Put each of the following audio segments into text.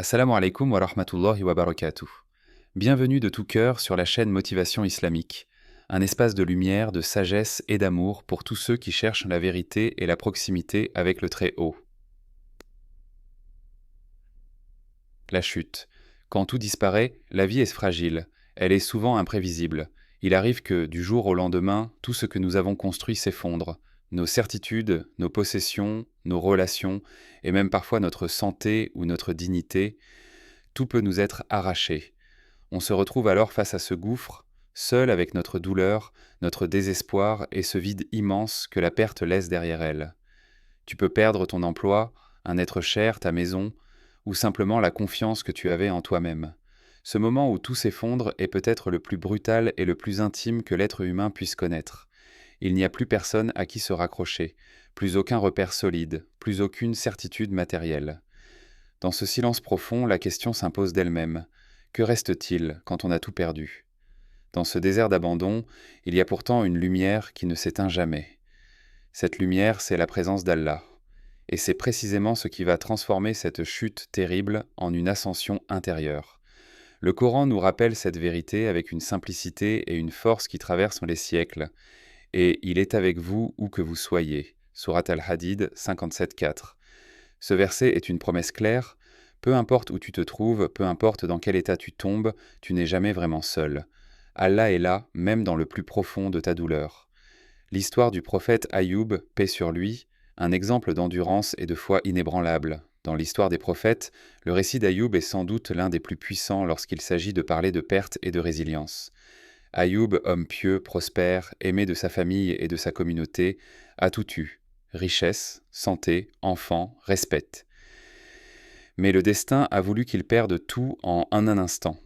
Assalamu alaikum wa rahmatullahi wa barakatuh. Bienvenue de tout cœur sur la chaîne Motivation Islamique, un espace de lumière, de sagesse et d'amour pour tous ceux qui cherchent la vérité et la proximité avec le Très-Haut. La chute. Quand tout disparaît, la vie est fragile, elle est souvent imprévisible. Il arrive que, du jour au lendemain, tout ce que nous avons construit s'effondre. Nos certitudes, nos possessions, nos relations, et même parfois notre santé ou notre dignité, tout peut nous être arraché. On se retrouve alors face à ce gouffre, seul avec notre douleur, notre désespoir et ce vide immense que la perte laisse derrière elle. Tu peux perdre ton emploi, un être cher, ta maison, ou simplement la confiance que tu avais en toi-même. Ce moment où tout s'effondre est peut-être le plus brutal et le plus intime que l'être humain puisse connaître. Il n'y a plus personne à qui se raccrocher, plus aucun repère solide, plus aucune certitude matérielle. Dans ce silence profond, la question s'impose d'elle-même. Que reste-t-il quand on a tout perdu ? Dans ce désert d'abandon, il y a pourtant une lumière qui ne s'éteint jamais. Cette lumière, c'est la présence d'Allah. Et c'est précisément ce qui va transformer cette chute terrible en une ascension intérieure. Le Coran nous rappelle cette vérité avec une simplicité et une force qui traversent les siècles. Et il est avec vous où que vous soyez. Surat Al-Hadid 57,4. Ce verset est une promesse claire. Peu importe où tu te trouves, peu importe dans quel état tu tombes, tu n'es jamais vraiment seul. Allah est là, même dans le plus profond de ta douleur. L'histoire du prophète Ayoub, paix sur lui, un exemple d'endurance et de foi inébranlable. Dans l'histoire des prophètes, le récit d'Ayoub est sans doute l'un des plus puissants lorsqu'il s'agit de parler de perte et de résilience. Ayoub, homme pieux, prospère, aimé de sa famille et de sa communauté, a tout eu. Richesse, santé, enfants, respect. Mais le destin a voulu qu'il perde tout en un instant.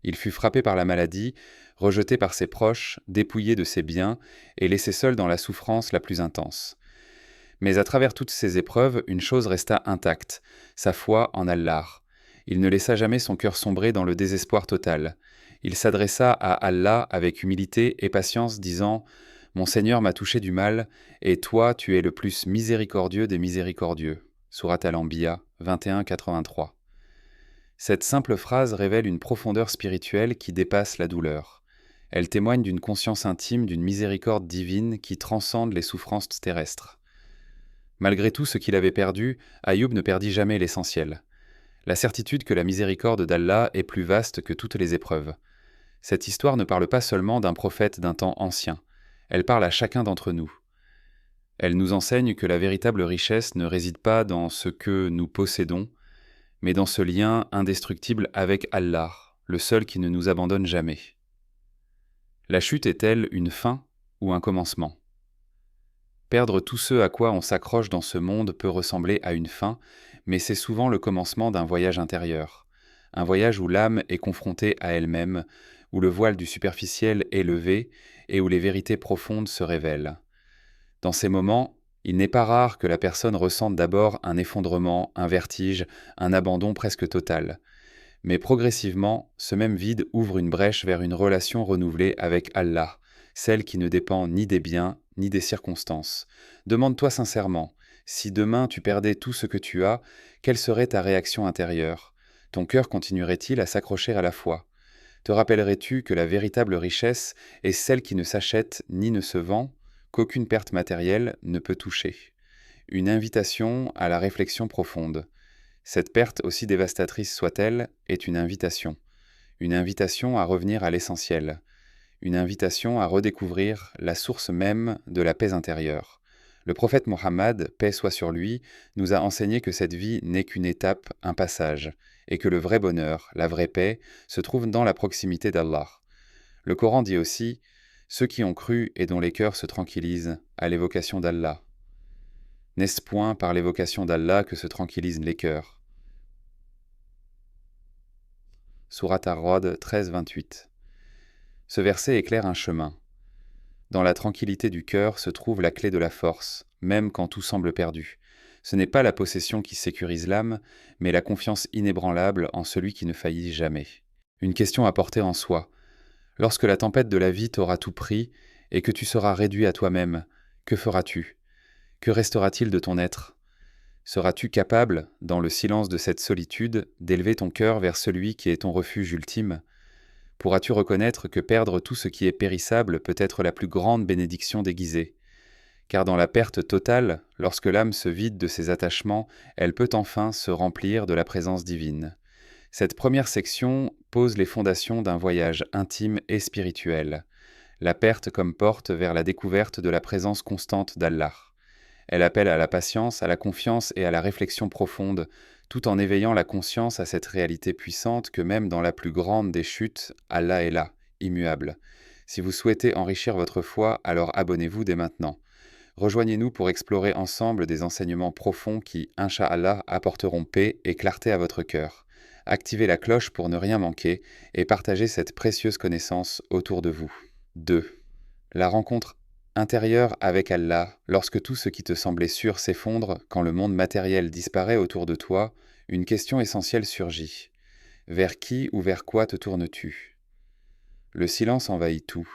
Il fut frappé par la maladie, rejeté par ses proches, dépouillé de ses biens et laissé seul dans la souffrance la plus intense. Mais à travers toutes ces épreuves, une chose resta intacte, sa foi en Allah. Il ne laissa jamais son cœur sombrer dans le désespoir total. Il s'adressa à Allah avec humilité et patience, disant « Mon Seigneur m'a touché du mal, et toi, tu es le plus miséricordieux des miséricordieux. » Surat Al-Anbiya 21-83. Cette simple phrase révèle une profondeur spirituelle qui dépasse la douleur. Elle témoigne d'une conscience intime, d'une miséricorde divine qui transcende les souffrances terrestres. Malgré tout ce qu'il avait perdu, Ayoub ne perdit jamais l'essentiel. La certitude que la miséricorde d'Allah est plus vaste que toutes les épreuves. Cette histoire ne parle pas seulement d'un prophète d'un temps ancien, elle parle à chacun d'entre nous. Elle nous enseigne que la véritable richesse ne réside pas dans ce que nous possédons, mais dans ce lien indestructible avec Allah, le seul qui ne nous abandonne jamais. La chute est-elle une fin ou un commencement ? Perdre tout ce à quoi on s'accroche dans ce monde peut ressembler à une fin, mais c'est souvent le commencement d'un voyage intérieur. Un voyage où l'âme est confrontée à elle-même, où le voile du superficiel est levé et où les vérités profondes se révèlent. Dans ces moments, il n'est pas rare que la personne ressente d'abord un effondrement, un vertige, un abandon presque total. Mais progressivement, ce même vide ouvre une brèche vers une relation renouvelée avec Allah, celle qui ne dépend ni des biens, ni des circonstances. Demande-toi sincèrement, si demain tu perdais tout ce que tu as, quelle serait ta réaction intérieure ? Ton cœur continuerait-il à s'accrocher à la foi ? Te rappellerais-tu que la véritable richesse est celle qui ne s'achète ni ne se vend, qu'aucune perte matérielle ne peut toucher. Une invitation à la réflexion profonde. Cette perte, aussi dévastatrice soit-elle, est une invitation. Une invitation à revenir à l'essentiel. Une invitation à redécouvrir la source même de la paix intérieure. Le prophète Mohammed, paix soit sur lui, nous a enseigné que cette vie n'est qu'une étape, un passage, et que le vrai bonheur, la vraie paix, se trouve dans la proximité d'Allah. Le Coran dit aussi « Ceux qui ont cru et dont les cœurs se tranquillisent à l'évocation d'Allah. » N'est-ce point par l'évocation d'Allah que se tranquillisent les cœurs ? Surat Ar-Ra'd 13-28. Ce verset éclaire un chemin. Dans la tranquillité du cœur se trouve la clé de la force, même quand tout semble perdu. Ce n'est pas la possession qui sécurise l'âme, mais la confiance inébranlable en celui qui ne faillit jamais. Une question à porter en soi. Lorsque la tempête de la vie t'aura tout pris et que tu seras réduit à toi-même, que feras-tu ? Que restera-t-il de ton être ? Seras-tu capable, dans le silence de cette solitude, d'élever ton cœur vers celui qui est ton refuge ultime? Pourras-tu reconnaître que perdre tout ce qui est périssable peut être la plus grande bénédiction déguisée? Car dans la perte totale, lorsque l'âme se vide de ses attachements, elle peut enfin se remplir de la présence divine. Cette première section pose les fondations d'un voyage intime et spirituel. La perte comme porte vers la découverte de la présence constante d'Allah. Elle appelle à la patience, à la confiance et à la réflexion profonde, tout en éveillant la conscience à cette réalité puissante que même dans la plus grande des chutes, Allah est là, immuable. Si vous souhaitez enrichir votre foi, alors abonnez-vous dès maintenant. Rejoignez-nous pour explorer ensemble des enseignements profonds qui, Inch'Allah, apporteront paix et clarté à votre cœur. Activez la cloche pour ne rien manquer et partagez cette précieuse connaissance autour de vous. 2. La rencontre intérieure avec Allah, lorsque tout ce qui te semblait sûr s'effondre, quand le monde matériel disparaît autour de toi, une question essentielle surgit. Vers qui ou vers quoi te tournes-tu? Le silence envahit tout,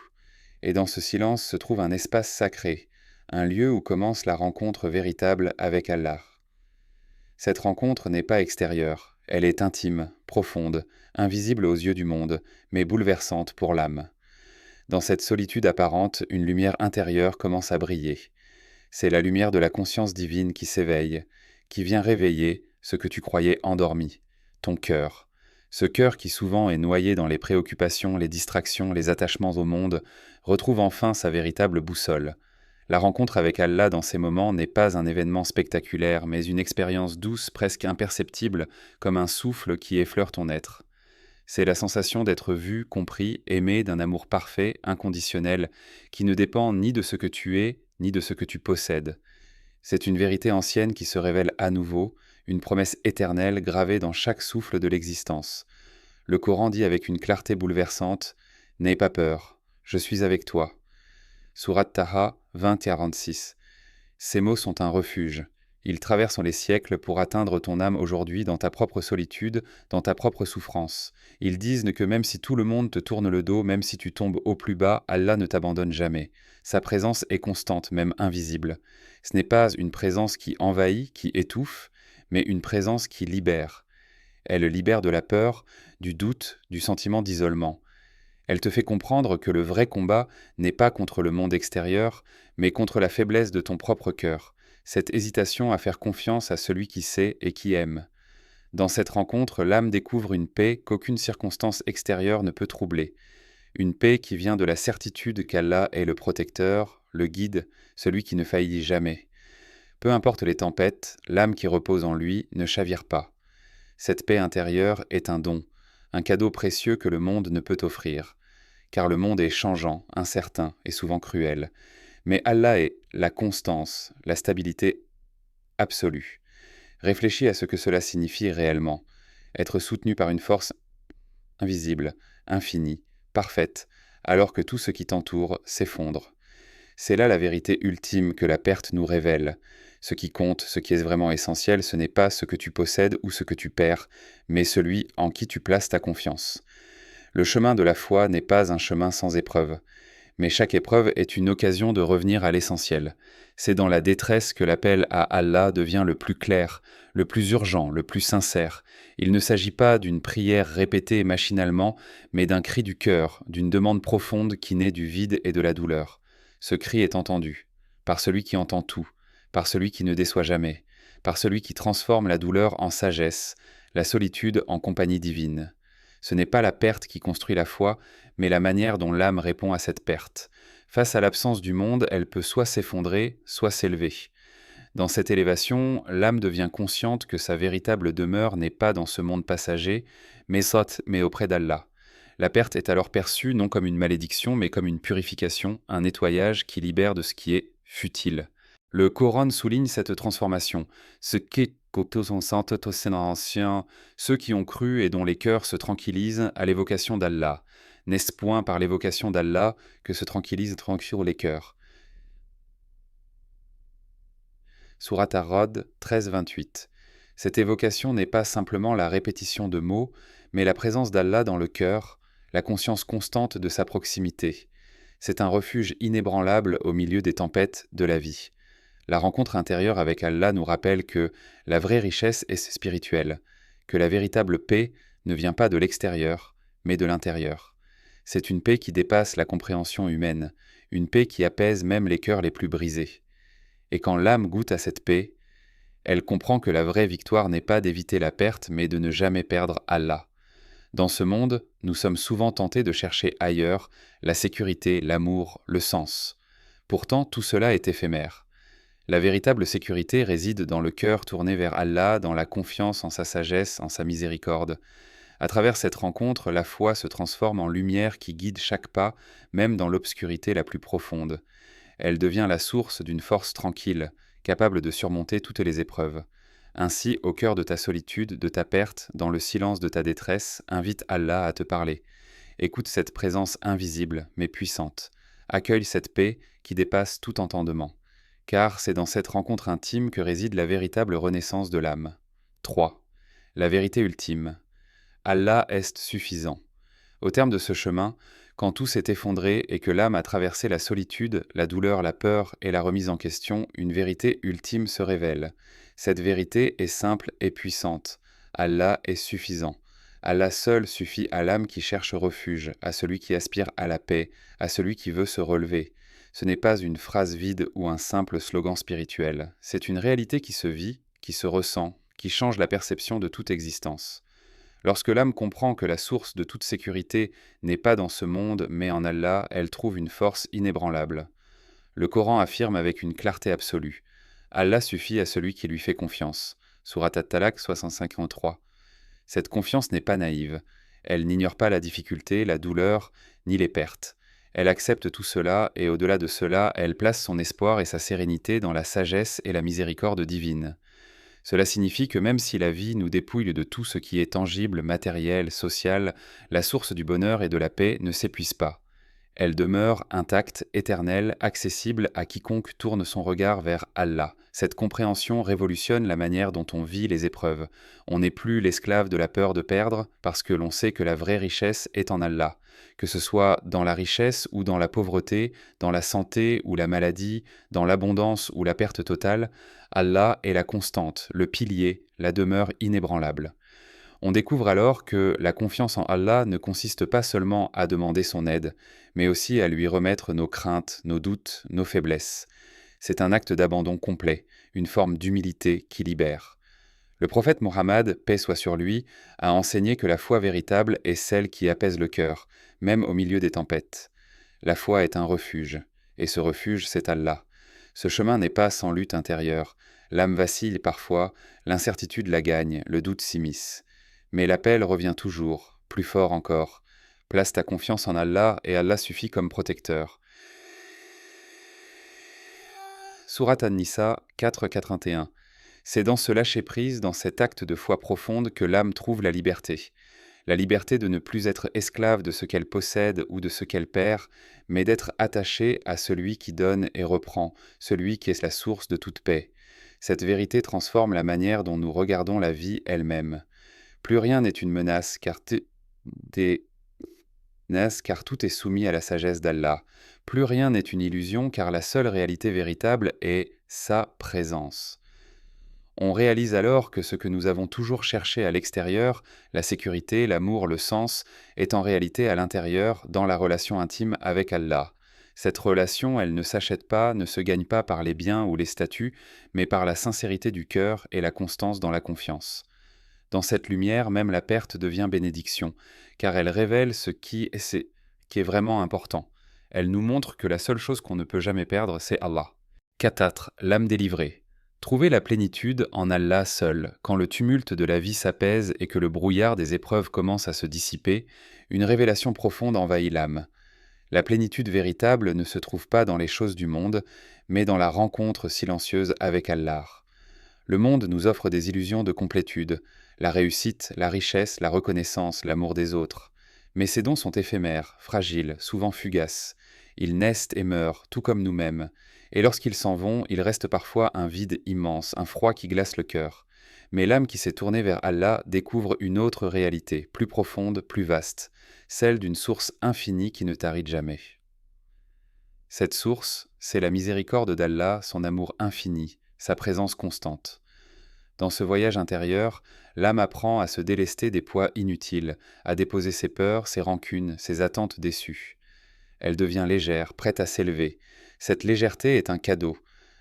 et dans ce silence se trouve un espace sacré, un lieu où commence la rencontre véritable avec Allah. Cette rencontre n'est pas extérieure, elle est intime, profonde, invisible aux yeux du monde, mais bouleversante pour l'âme. Dans cette solitude apparente, une lumière intérieure commence à briller. C'est la lumière de la conscience divine qui s'éveille, qui vient réveiller ce que tu croyais endormi, ton cœur. Ce cœur qui souvent est noyé dans les préoccupations, les distractions, les attachements au monde, retrouve enfin sa véritable boussole. La rencontre avec Allah dans ces moments n'est pas un événement spectaculaire, mais une expérience douce, presque imperceptible, comme un souffle qui effleure ton être. C'est la sensation d'être vu, compris, aimé d'un amour parfait, inconditionnel, qui ne dépend ni de ce que tu es, ni de ce que tu possèdes. C'est une vérité ancienne qui se révèle à nouveau, une promesse éternelle gravée dans chaque souffle de l'existence. Le Coran dit avec une clarté bouleversante « N'aie pas peur, je suis avec toi ». Sourate Taha 20-46. Ces mots sont un refuge. Ils traversent les siècles pour atteindre ton âme aujourd'hui dans ta propre solitude, dans ta propre souffrance. Ils disent que même si tout le monde te tourne le dos, même si tu tombes au plus bas, Allah ne t'abandonne jamais. Sa présence est constante, même invisible. Ce n'est pas une présence qui envahit, qui étouffe, mais une présence qui libère. Elle libère de la peur, du doute, du sentiment d'isolement. Elle te fait comprendre que le vrai combat n'est pas contre le monde extérieur, mais contre la faiblesse de ton propre cœur, cette hésitation à faire confiance à celui qui sait et qui aime. Dans cette rencontre, l'âme découvre une paix qu'aucune circonstance extérieure ne peut troubler, une paix qui vient de la certitude qu'Allah est le protecteur, le guide, celui qui ne faillit jamais. Peu importe les tempêtes, l'âme qui repose en lui ne chavire pas. Cette paix intérieure est un don, un cadeau précieux que le monde ne peut offrir, car le monde est changeant, incertain et souvent cruel. Mais Allah est la constance, la stabilité absolue. Réfléchis à ce que cela signifie réellement. Être soutenu par une force invisible, infinie, parfaite, alors que tout ce qui t'entoure s'effondre. C'est là la vérité ultime que la perte nous révèle. Ce qui compte, ce qui est vraiment essentiel, ce n'est pas ce que tu possèdes ou ce que tu perds, mais celui en qui tu places ta confiance. Le chemin de la foi n'est pas un chemin sans épreuve. Mais chaque épreuve est une occasion de revenir à l'essentiel. C'est dans la détresse que l'appel à Allah devient le plus clair, le plus urgent, le plus sincère. Il ne s'agit pas d'une prière répétée machinalement, mais d'un cri du cœur, d'une demande profonde qui naît du vide et de la douleur. Ce cri est entendu, par celui qui entend tout, par celui qui ne déçoit jamais, par celui qui transforme la douleur en sagesse, la solitude en compagnie divine. Ce n'est pas la perte qui construit la foi, mais la manière dont l'âme répond à cette perte. Face à l'absence du monde, elle peut soit s'effondrer, soit s'élever. Dans cette élévation, l'âme devient consciente que sa véritable demeure n'est pas dans ce monde passager, mais auprès d'Allah. La perte est alors perçue non comme une malédiction, mais comme une purification, un nettoyage qui libère de ce qui est futile. Le Coran souligne cette transformation. Ce qui ceux qui ont cru et dont les cœurs se tranquillisent à l'évocation d'Allah. N'est-ce point par l'évocation d'Allah que se tranquillisent tranquilles les cœurs? Sourate Ar-Ra'd 13-28. Cette évocation n'est pas simplement la répétition de mots, mais la présence d'Allah dans le cœur, la conscience constante de sa proximité. C'est un refuge inébranlable au milieu des tempêtes de la vie. La rencontre intérieure avec Allah nous rappelle que la vraie richesse est spirituelle, que la véritable paix ne vient pas de l'extérieur, mais de l'intérieur. C'est une paix qui dépasse la compréhension humaine, une paix qui apaise même les cœurs les plus brisés. Et quand l'âme goûte à cette paix, elle comprend que la vraie victoire n'est pas d'éviter la perte, mais de ne jamais perdre Allah. Dans ce monde, nous sommes souvent tentés de chercher ailleurs la sécurité, l'amour, le sens. Pourtant, tout cela est éphémère. La véritable sécurité réside dans le cœur tourné vers Allah, dans la confiance en sa sagesse, en sa miséricorde. À travers cette rencontre, la foi se transforme en lumière qui guide chaque pas, même dans l'obscurité la plus profonde. Elle devient la source d'une force tranquille, capable de surmonter toutes les épreuves. Ainsi, au cœur de ta solitude, de ta perte, dans le silence de ta détresse, invite Allah à te parler. Écoute cette présence invisible, mais puissante. Accueille cette paix qui dépasse tout entendement. Car c'est dans cette rencontre intime que réside la véritable renaissance de l'âme. 3. La vérité ultime. Allah est suffisant. Au terme de ce chemin, quand tout s'est effondré et que l'âme a traversé la solitude, la douleur, la peur et la remise en question, une vérité ultime se révèle. Cette vérité est simple et puissante. Allah est suffisant. Allah seul suffit à l'âme qui cherche refuge, à celui qui aspire à la paix, à celui qui veut se relever. Ce n'est pas une phrase vide ou un simple slogan spirituel. C'est une réalité qui se vit, qui se ressent, qui change la perception de toute existence. Lorsque l'âme comprend que la source de toute sécurité n'est pas dans ce monde, mais en Allah, elle trouve une force inébranlable. Le Coran affirme avec une clarté absolue. Allah suffit à celui qui lui fait confiance. Surat At-Talaq 65-3. Cette confiance n'est pas naïve. Elle n'ignore pas la difficulté, la douleur, ni les pertes. Elle accepte tout cela, et au-delà de cela, elle place son espoir et sa sérénité dans la sagesse et la miséricorde divine. Cela signifie que même si la vie nous dépouille de tout ce qui est tangible, matériel, social, la source du bonheur et de la paix ne s'épuise pas. Elle demeure intacte, éternelle, accessible à quiconque tourne son regard vers Allah. Cette compréhension révolutionne la manière dont on vit les épreuves. On n'est plus l'esclave de la peur de perdre parce que l'on sait que la vraie richesse est en Allah. Que ce soit dans la richesse ou dans la pauvreté, dans la santé ou la maladie, dans l'abondance ou la perte totale, Allah est la constante, le pilier, la demeure inébranlable. On découvre alors que la confiance en Allah ne consiste pas seulement à demander son aide, mais aussi à lui remettre nos craintes, nos doutes, nos faiblesses. C'est un acte d'abandon complet, une forme d'humilité qui libère. Le prophète Mohammed, paix soit sur lui, a enseigné que la foi véritable est celle qui apaise le cœur, même au milieu des tempêtes. La foi est un refuge, et ce refuge, c'est Allah. Ce chemin n'est pas sans lutte intérieure. L'âme vacille parfois, l'incertitude la gagne, le doute s'immisce. Mais l'appel revient toujours, plus fort encore. Place ta confiance en Allah et Allah suffit comme protecteur. Sourate An-Nisa 4:81. C'est dans ce lâcher-prise, dans cet acte de foi profonde que l'âme trouve la liberté. La liberté de ne plus être esclave de ce qu'elle possède ou de ce qu'elle perd, mais d'être attachée à celui qui donne et reprend, celui qui est la source de toute paix. Cette vérité transforme la manière dont nous regardons la vie elle-même. Plus rien n'est une menace, car tout est soumis à la sagesse d'Allah. Plus rien n'est une illusion, car la seule réalité véritable est sa présence. On réalise alors que ce que nous avons toujours cherché à l'extérieur, la sécurité, l'amour, le sens, est en réalité à l'intérieur, dans la relation intime avec Allah. Cette relation, elle ne s'achète pas, ne se gagne pas par les biens ou les statuts, mais par la sincérité du cœur et la constance dans la confiance. Dans cette lumière, même la perte devient bénédiction, car elle révèle ce qui est vraiment important. Elle nous montre que la seule chose qu'on ne peut jamais perdre, c'est Allah. 4. L'âme délivrée. Trouver la plénitude en Allah seul. Quand le tumulte de la vie s'apaise et que le brouillard des épreuves commence à se dissiper, une révélation profonde envahit l'âme. La plénitude véritable ne se trouve pas dans les choses du monde, mais dans la rencontre silencieuse avec Allah. Le monde nous offre des illusions de complétude, la réussite, la richesse, la reconnaissance, l'amour des autres. Mais ces dons sont éphémères, fragiles, souvent fugaces. Ils naissent et meurent, tout comme nous-mêmes. Et lorsqu'ils s'en vont, il reste parfois un vide immense, un froid qui glace le cœur. Mais l'âme qui s'est tournée vers Allah découvre une autre réalité, plus profonde, plus vaste, celle d'une source infinie qui ne tarit jamais. Cette source, c'est la miséricorde d'Allah, son amour infini, sa présence constante. Dans ce voyage intérieur, l'âme apprend à se délester des poids inutiles, à déposer ses peurs, ses rancunes, ses attentes déçues. Elle devient légère, prête à s'élever. Cette légèreté est un cadeau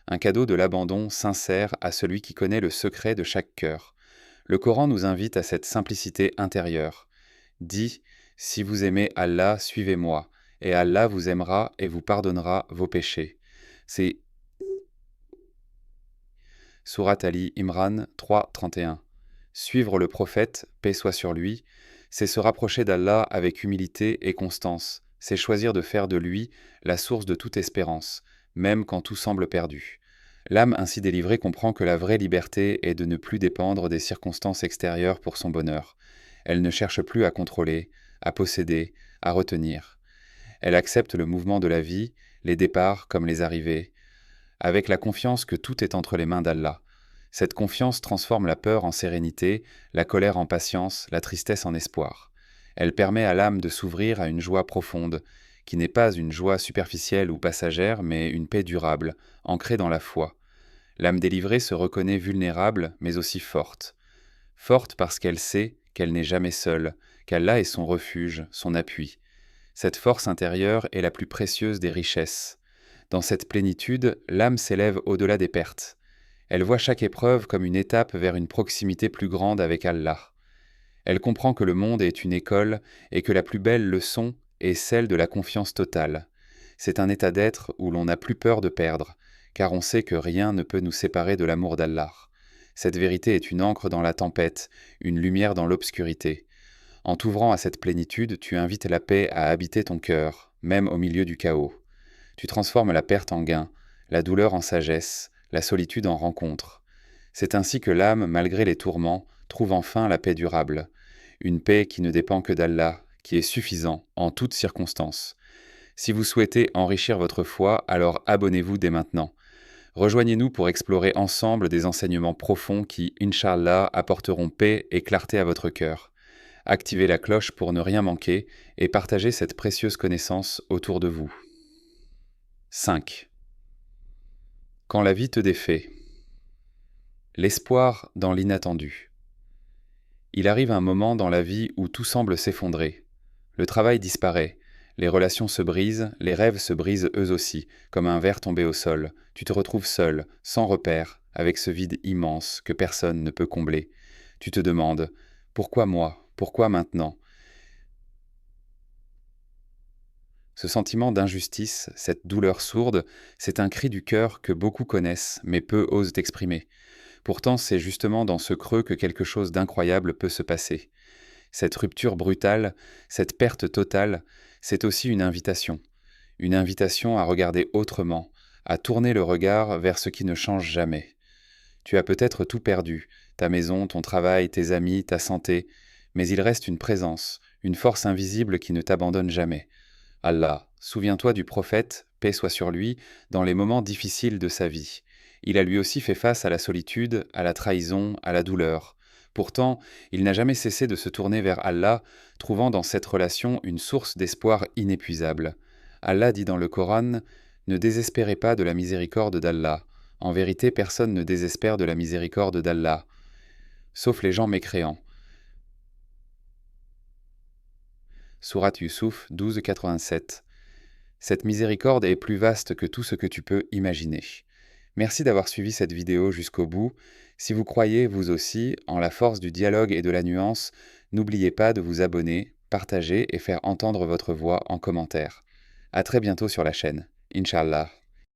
de l'abandon sincère à celui qui connaît le secret de chaque cœur. Le Coran nous invite à cette simplicité intérieure. Dit, si vous aimez Allah, suivez-moi, et Allah vous aimera et vous pardonnera vos péchés. C'est Surat Ali Imran 3, 31. Suivre le prophète, paix soit sur lui, c'est se rapprocher d'Allah avec humilité et constance, c'est choisir de faire de lui la source de toute espérance, même quand tout semble perdu. L'âme ainsi délivrée comprend que la vraie liberté est de ne plus dépendre des circonstances extérieures pour son bonheur. Elle ne cherche plus à contrôler, à posséder, à retenir. Elle accepte le mouvement de la vie, les départs comme les arrivées, avec la confiance que tout est entre les mains d'Allah. Cette confiance transforme la peur en sérénité, la colère en patience, la tristesse en espoir. Elle permet à l'âme de s'ouvrir à une joie profonde, qui n'est pas une joie superficielle ou passagère, mais une paix durable, ancrée dans la foi. L'âme délivrée se reconnaît vulnérable, mais aussi forte. Forte parce qu'elle sait qu'elle n'est jamais seule, qu'Allah est son refuge, son appui. Cette force intérieure est la plus précieuse des richesses. Dans cette plénitude, l'âme s'élève au-delà des pertes. Elle voit chaque épreuve comme une étape vers une proximité plus grande avec Allah. Elle comprend que le monde est une école et que la plus belle leçon est celle de la confiance totale. C'est un état d'être où l'on n'a plus peur de perdre, car on sait que rien ne peut nous séparer de l'amour d'Allah. Cette vérité est une encre dans la tempête, une lumière dans l'obscurité. En t'ouvrant à cette plénitude, tu invites la paix à habiter ton cœur, même au milieu du chaos. Tu transformes la perte en gain, la douleur en sagesse, la solitude en rencontre. C'est ainsi que l'âme, malgré les tourments, trouve enfin la paix durable. Une paix qui ne dépend que d'Allah, qui est suffisant en toutes circonstances. Si vous souhaitez enrichir votre foi, alors abonnez-vous dès maintenant. Rejoignez-nous pour explorer ensemble des enseignements profonds qui, Inch'Allah, apporteront paix et clarté à votre cœur. Activez la cloche pour ne rien manquer et partagez cette précieuse connaissance autour de vous. 5. Quand la vie te défait. L'espoir dans l'inattendu. Il arrive un moment dans la vie où tout semble s'effondrer. Le travail disparaît, les relations se brisent, les rêves se brisent eux aussi, comme un verre tombé au sol. Tu te retrouves seul, sans repère, avec ce vide immense que personne ne peut combler. Tu te demandes « Pourquoi moi ? Pourquoi maintenant ?» Ce sentiment d'injustice, cette douleur sourde, c'est un cri du cœur que beaucoup connaissent, mais peu osent exprimer. Pourtant, c'est justement dans ce creux que quelque chose d'incroyable peut se passer. Cette rupture brutale, cette perte totale, c'est aussi une invitation. Une invitation à regarder autrement, à tourner le regard vers ce qui ne change jamais. Tu as peut-être tout perdu, ta maison, ton travail, tes amis, ta santé, mais il reste une présence, une force invisible qui ne t'abandonne jamais. Allah, souviens-toi du prophète, paix soit sur lui, dans les moments difficiles de sa vie. Il a lui aussi fait face à la solitude, à la trahison, à la douleur. Pourtant, il n'a jamais cessé de se tourner vers Allah, trouvant dans cette relation une source d'espoir inépuisable. Allah dit dans le Coran « Ne désespérez pas de la miséricorde d'Allah. En vérité, personne ne désespère de la miséricorde d'Allah, sauf les gens mécréants. » Surat Yusuf 12, 87. Cette miséricorde est plus vaste que tout ce que tu peux imaginer. Merci d'avoir suivi cette vidéo jusqu'au bout. Si vous croyez, vous aussi, en la force du dialogue et de la nuance, n'oubliez pas de vous abonner, partager et faire entendre votre voix en commentaire. À très bientôt sur la chaîne. Inch'Allah.